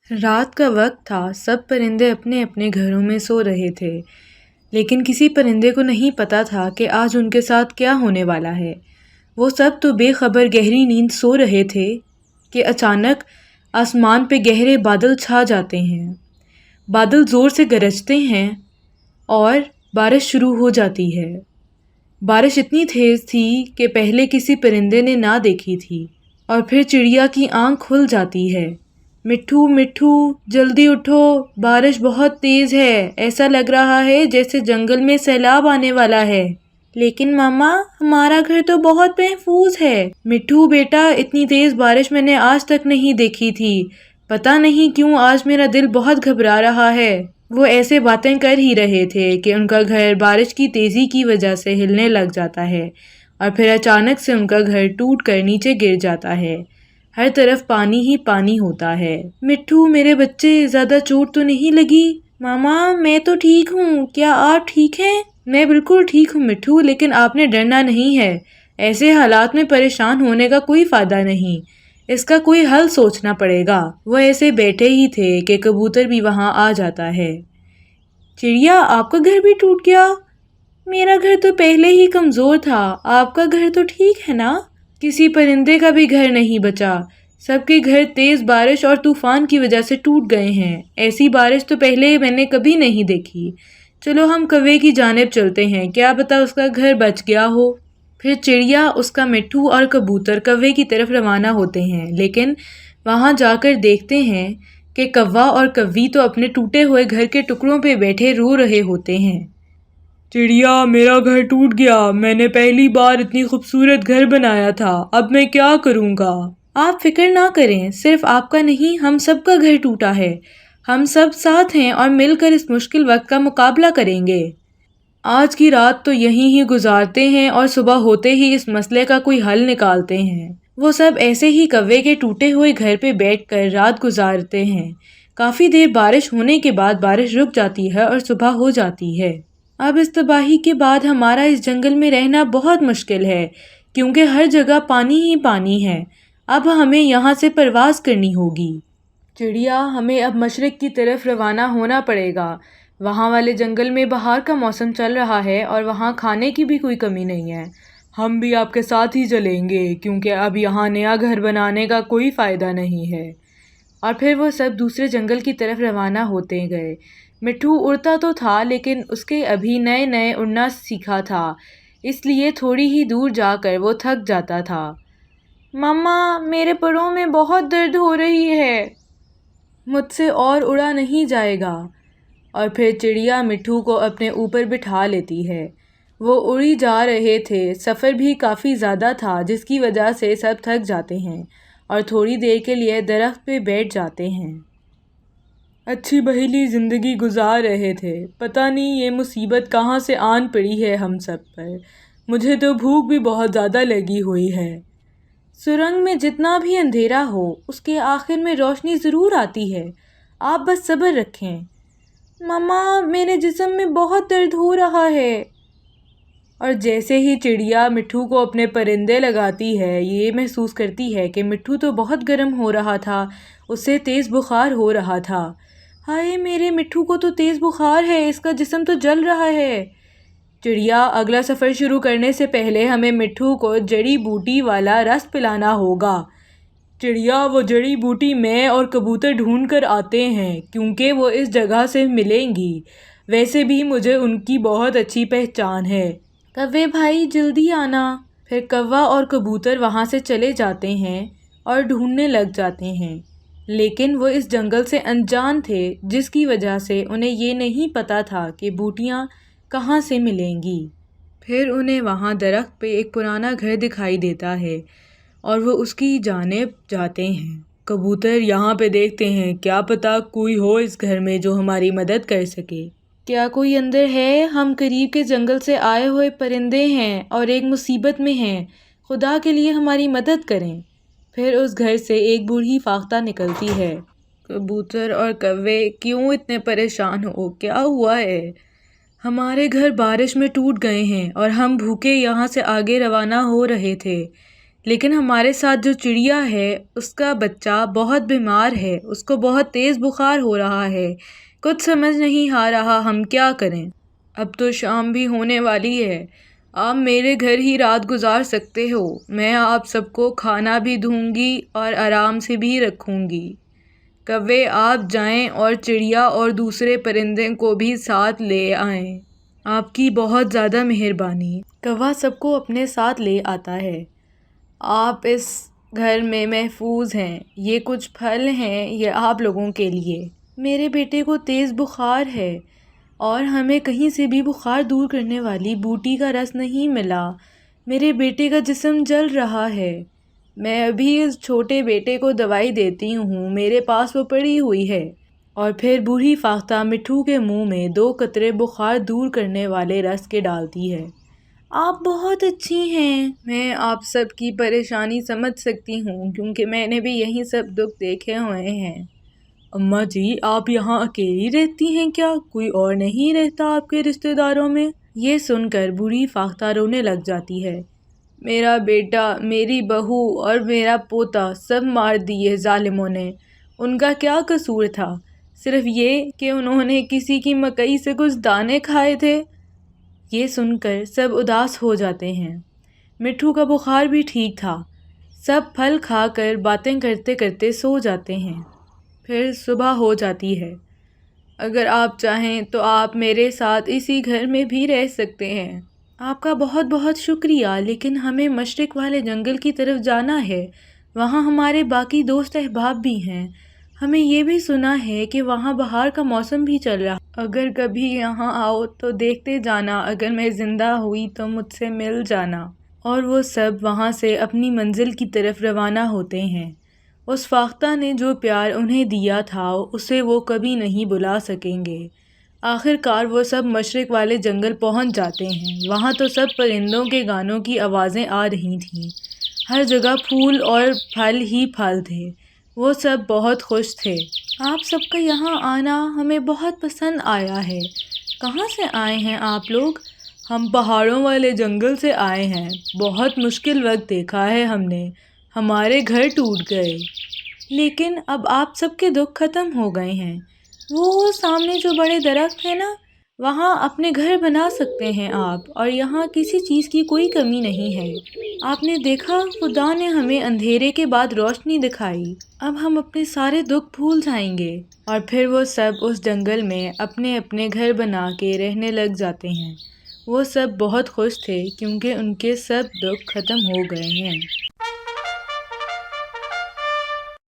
رات کا وقت تھا، سب پرندے اپنے اپنے گھروں میں سو رہے تھے، لیکن کسی پرندے کو نہیں پتا تھا کہ آج ان کے ساتھ کیا ہونے والا ہے۔ وہ سب تو بے خبر گہری نیند سو رہے تھے کہ اچانک آسمان پہ گہرے بادل چھا جاتے ہیں۔ بادل زور سے گرجتے ہیں اور بارش شروع ہو جاتی ہے۔ بارش اتنی تیز تھی کہ پہلے کسی پرندے نے نہ دیکھی تھی، اور پھر چڑیا کی آنکھ کھل جاتی ہے۔ مٹھو مٹھو جلدی اٹھو، بارش بہت تیز ہے، ایسا لگ رہا ہے جیسے جنگل میں سیلاب آنے والا ہے۔ لیکن ماما، ہمارا گھر تو بہت محفوظ ہے۔ مٹھو بیٹا، اتنی تیز بارش میں نے آج تک نہیں دیکھی تھی، پتہ نہیں کیوں آج میرا دل بہت گھبرا رہا ہے۔ وہ ایسے باتیں کر ہی رہے تھے کہ ان کا گھر بارش کی تیزی کی وجہ سے ہلنے لگ جاتا ہے، اور پھر اچانک سے ان کا گھر ٹوٹ کر نیچے گر جاتا ہے۔ ہر طرف پانی ہی پانی ہوتا ہے۔ مٹھو میرے بچے، زیادہ چوٹ تو نہیں لگی؟ ماما میں تو ٹھیک ہوں، کیا آپ ٹھیک ہیں؟ میں بالکل ٹھیک ہوں مٹھو، لیکن آپ نے ڈرنا نہیں ہے۔ ایسے حالات میں پریشان ہونے کا کوئی فائدہ نہیں، اس کا کوئی حل سوچنا پڑے گا۔ وہ ایسے بیٹھے ہی تھے کہ کبوتر بھی وہاں آ جاتا ہے۔ چڑیا، آپ کا گھر بھی ٹوٹ گیا؟ میرا گھر تو پہلے ہی کمزور تھا، آپ کا گھر تو ٹھیک ہے نا؟ کسی پرندے کا بھی گھر نہیں بچا، سب کے گھر تیز بارش اور طوفان کی وجہ سے ٹوٹ گئے ہیں۔ ایسی بارش تو پہلے میں نے کبھی نہیں دیکھی۔ چلو ہم کوے کی جانب چلتے ہیں، کیا پتا اس کا گھر بچ گیا ہو۔ پھر چڑیا، اس کا مٹھو اور کبوتر کوے کی طرف روانہ ہوتے ہیں، لیکن وہاں جا کر دیکھتے ہیں کہ کوا اور کوی تو اپنے ٹوٹے ہوئے گھر کے ٹکڑوں پہ بیٹھے رو رہے ہوتے ہیں۔ چڑیا، میرا گھر ٹوٹ گیا، میں نے پہلی بار اتنی خوبصورت گھر بنایا تھا، اب میں کیا کروں گا؟ آپ فکر نہ کریں، صرف آپ کا نہیں، ہم سب کا گھر ٹوٹا ہے۔ ہم سب ساتھ ہیں اور مل کر اس مشکل وقت کا مقابلہ کریں گے۔ آج کی رات تو یہیں ہی گزارتے ہیں اور صبح ہوتے ہی اس مسئلے کا کوئی حل نکالتے ہیں۔ وہ سب ایسے ہی کوے کے ٹوٹے ہوئے گھر پہ بیٹھ کر رات گزارتے ہیں۔ کافی دیر بارش ہونے کے بعد بارش رک جاتی ہے اور صبح ہو جاتی ہے۔ اب اس تباہی کے بعد ہمارا اس جنگل میں رہنا بہت مشکل ہے، کیونکہ ہر جگہ پانی ہی پانی ہے۔ اب ہمیں یہاں سے پرواز کرنی ہوگی۔ چڑیا، ہمیں اب مشرق کی طرف روانہ ہونا پڑے گا۔ وہاں والے جنگل میں بہار کا موسم چل رہا ہے اور وہاں کھانے کی بھی کوئی کمی نہیں ہے۔ ہم بھی آپ کے ساتھ ہی چلیں گے، کیونکہ اب یہاں نیا گھر بنانے کا کوئی فائدہ نہیں ہے۔ اور پھر وہ سب دوسرے جنگل کی طرف روانہ ہوتے گئے۔ مٹھو اڑتا تو تھا، لیکن اس کے ابھی نئے نئے اڑنا سیکھا تھا، اس لیے تھوڑی ہی دور جا کر وہ تھک جاتا تھا۔ ماما، میرے پروں میں بہت درد ہو رہی ہے، مجھ سے اور اڑا نہیں جائے گا۔ اور پھر چڑیا مٹھو کو اپنے اوپر بٹھا لیتی ہے۔ وہ اڑی جا رہے تھے، سفر بھی کافی زیادہ تھا، جس کی وجہ سے سب تھک جاتے ہیں اور تھوڑی دیر کے لیے درخت پہ بیٹھ جاتے ہیں۔ اچھی بھلی زندگی گزار رہے تھے، پتہ نہیں یہ مصیبت کہاں سے آن پڑی ہے ہم سب پر۔ مجھے تو بھوک بھی بہت زیادہ لگی ہوئی ہے۔ سرنگ میں جتنا بھی اندھیرا ہو، اس کے آخر میں روشنی ضرور آتی ہے، آپ بس صبر رکھیں۔ ماما، میرے جسم میں بہت درد ہو رہا ہے۔ اور جیسے ہی چڑیا مٹھو کو اپنے پرندے لگاتی ہے، یہ محسوس کرتی ہے کہ مٹھو تو بہت گرم ہو رہا تھا، اسے تیز بخار ہو رہا تھا۔ ہائے، میرے مٹھو کو تو تیز بخار ہے، اس کا جسم تو جل رہا ہے۔ چڑیا، اگلا سفر شروع کرنے سے پہلے ہمیں مٹھو کو جڑی بوٹی والا رس پلانا ہوگا۔ چڑیا، وہ جڑی بوٹی میں اور کبوتر ڈھونڈ کر آتے ہیں، کیونکہ وہ اس جگہ سے ملیں گی۔ ویسے بھی مجھے ان کی بہت اچھی پہچان ہے۔ کوے بھائی، جلدی آنا۔ پھر کوا اور کبوتر وہاں سے چلے جاتے ہیں اور ڈھونڈنے لگ جاتے ہیں، لیکن وہ اس جنگل سے انجان تھے، جس کی وجہ سے انہیں یہ نہیں پتا تھا کہ بوٹیاں کہاں سے ملیں گی۔ پھر انہیں وہاں درخت پہ ایک پرانا گھر دکھائی دیتا ہے اور وہ اس کی جانب جاتے ہیں۔ کبوتر، یہاں پہ دیکھتے ہیں، کیا پتا کوئی ہو اس گھر میں جو ہماری مدد کر سکے۔ کیا کوئی اندر ہے؟ ہم قریب کے جنگل سے آئے ہوئے پرندے ہیں اور ایک مصیبت میں ہیں، خدا کے لیے ہماری مدد کریں۔ پھر اس گھر سے ایک بوڑھی فاختہ نکلتی ہے۔ کبوتر اور کوے، کیوں اتنے پریشان ہو؟ کیا ہوا ہے؟ ہمارے گھر بارش میں ٹوٹ گئے ہیں اور ہم بھوکے یہاں سے آگے روانہ ہو رہے تھے، لیکن ہمارے ساتھ جو چڑیا ہے اس کا بچہ بہت بیمار ہے، اس کو بہت تیز بخار ہو رہا ہے، کچھ سمجھ نہیں آ رہا ہم کیا کریں۔ اب تو شام بھی ہونے والی ہے، آپ میرے گھر ہی رات گزار سکتے ہو، میں آپ سب کو کھانا بھی دوں گی اور آرام سے بھی رکھوں گی۔ کوے آپ جائیں اور چڑیا اور دوسرے پرندے کو بھی ساتھ لے آئیں، آپ کی بہت زیادہ مہربانی۔ کوا سب کو اپنے ساتھ لے آتا ہے۔ آپ اس گھر میں محفوظ ہیں، یہ کچھ پھل ہیں، یہ آپ لوگوں کے لیے۔ میرے بیٹے کو تیز بخار ہے اور ہمیں کہیں سے بھی بخار دور کرنے والی بوٹی کا رس نہیں ملا۔ میرے بیٹے کا جسم جل رہا ہے، میں ابھی اس چھوٹے بیٹے کو دوائی دیتی ہوں، میرے پاس وہ پڑی ہوئی ہے۔ اور پھر بوڑھی فاختہ مٹھو کے منہ میں 2 قطرے بخار دور کرنے والے رس کے ڈالتی ہے۔ آپ بہت اچھی ہیں، میں آپ سب کی پریشانی سمجھ سکتی ہوں کیونکہ میں نے بھی یہی سب دکھ دیکھے ہوئے ہیں۔ اماں جی آپ یہاں اکیلی رہتی ہیں کیا؟ کوئی اور نہیں رہتا آپ کے رشتہ داروں میں؟ یہ سن کر بوڑھی فاختہ رونے لگ جاتی ہے۔ میرا بیٹا، میری بہو اور میرا پوتا سب مار دیے ظالموں نے، ان کا کیا قصور تھا؟ صرف یہ کہ انہوں نے کسی کی مکئی سے کچھ دانے کھائے تھے۔ یہ سن کر سب اداس ہو جاتے ہیں۔ مٹھو کا بخار بھی ٹھیک تھا، سب پھل کھا کر باتیں کرتے کرتے سو جاتے ہیں۔ پھر صبح ہو جاتی ہے۔ اگر آپ چاہیں تو آپ میرے ساتھ اسی گھر میں بھی رہ سکتے ہیں۔ آپ کا بہت بہت شکریہ، لیکن ہمیں مشرق والے جنگل کی طرف جانا ہے، وہاں ہمارے باقی دوست احباب بھی ہیں، ہمیں یہ بھی سنا ہے کہ وہاں بہار کا موسم بھی چل رہا۔ اگر کبھی یہاں آؤ تو دیکھتے جانا، اگر میں زندہ ہوئی تو مجھ سے مل جانا۔ اور وہ سب وہاں سے اپنی منزل کی طرف روانہ ہوتے ہیں۔ اس فاختہ نے جو پیار انہیں دیا تھا اسے وہ کبھی نہیں بھلا سکیں گے۔ آخر کار وہ سب مشرق والے جنگل پہنچ جاتے ہیں۔ وہاں تو سب پرندوں کے گانوں کی آوازیں آ رہی تھیں، ہر جگہ پھول اور پھل ہی پھل تھے، وہ سب بہت خوش تھے۔ آپ سب کا یہاں آنا ہمیں بہت پسند آیا ہے۔ کہاں سے آئے ہیں آپ لوگ؟ ہم پہاڑوں والے جنگل سے آئے ہیں، بہت مشکل وقت دیکھا ہے ہم نے، ہمارے گھر ٹوٹ گئے، لیکن اب آپ سب کے دکھ ختم ہو گئے ہیں۔ وہ سامنے جو بڑے درخت ہیں نا، وہاں اپنے گھر بنا سکتے ہیں آپ، اور یہاں کسی چیز کی کوئی کمی نہیں ہے۔ آپ نے دیکھا خدا نے ہمیں اندھیرے کے بعد روشنی دکھائی، اب ہم اپنے سارے دکھ بھول جائیں گے۔ اور پھر وہ سب اس جنگل میں اپنے اپنے گھر بنا کے رہنے لگ جاتے ہیں۔ وہ سب بہت خوش تھے کیونکہ ان کے سب دکھ ختم ہو گئے ہیں۔